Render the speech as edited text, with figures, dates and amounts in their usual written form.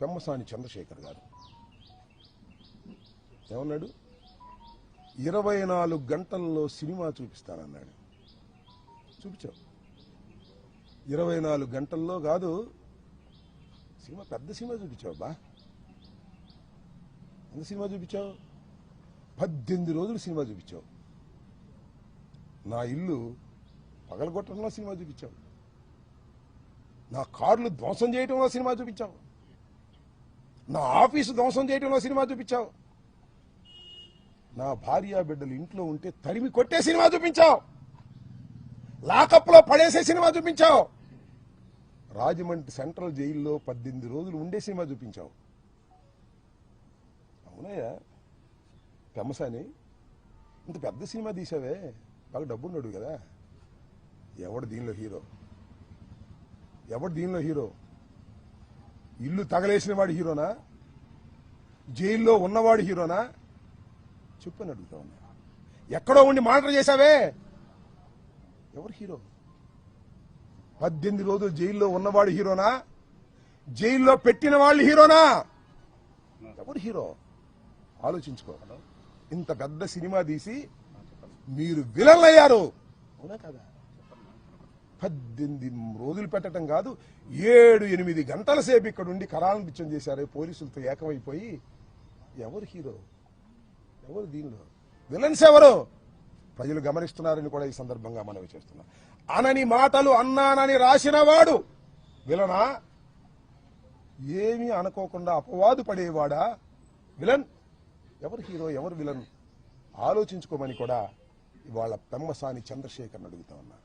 పెమ్మసాని చంద్రశేఖర్ గారు ఏమన్నాడు? 24 గంటల్లో సినిమా చూపిస్తానన్నాడు. చూపించావు. 24 గంటల్లో కాదు, సినిమా పెద్ద సినిమా చూపించావు బా. ఎంత సినిమా చూపించావు? 18 రోజులు సినిమా చూపించావు. నా ఇల్లు పగలగొట్టడంలో సినిమా చూపించావు. నా కార్లు ధ్వంసం చేయడంలో సినిమా చూపించావు. నా ఆఫీసు ధ్వంసం చేయడంలో సినిమా చూపించావు. నా భార్య బిడ్డలు ఇంట్లో ఉంటే తరిమి కొట్టే సినిమా చూపించావు. లాకప్లో పడేసే సినిమా చూపించావు. రాజమండ్రి సెంట్రల్ జైల్లో 18 రోజులు ఉండే సినిమా చూపించావు. అవునయ్యా పెమ్మసాని, ఇంత పెద్ద సినిమా తీసావే, బాగా డబ్బున్నాడు కదా. ఎవడు దీనిలో హీరో? ఎవడు దీనిలో హీరో? ఇల్లు తగలేసిన వాడు హీరోనా? జైల్లో ఉన్నవాడు హీరోనా? చెప్పని అడుగుతా ఉన్నా. ఎక్కడో ఉండి మానిటర్ చేశావే, ఎవరు హీరో? 18 రోజులు జైల్లో ఉన్నవాడు హీరోనా? జైల్లో పెట్టిన వాళ్ళు హీరోనా? ఎవరు హీరో? ఆలోచించుకో. ఇంత పెద్ద సినిమా తీసి మీరు విలన్లు అయ్యారు, అవునా కదా? 18 రోజులు పెట్టడం కాదు, 7-8 గంటల సేపు ఇక్కడ ఉండి కరాలనిత్యం చేశారు పోలీసులతో ఏకమైపోయి. ఎవరు హీరో? ఎవరు దీనిలో విలన్స్? ఎవరు? ప్రజలు గమనిస్తున్నారని కూడా ఈ సందర్భంగా మనవి చేస్తున్నా. అనని మాటలు అన్నానని రాసిన వాడు విలనా? ఏమీ అనుకోకుండా అపవాదు పడేవాడా విలన్? ఎవరు హీరో, ఎవరు విలన్? ఆలోచించుకోమని కూడా ఇవాళ పెమ్మసాని చంద్రశేఖర్ని అడుగుతా ఉన్నా.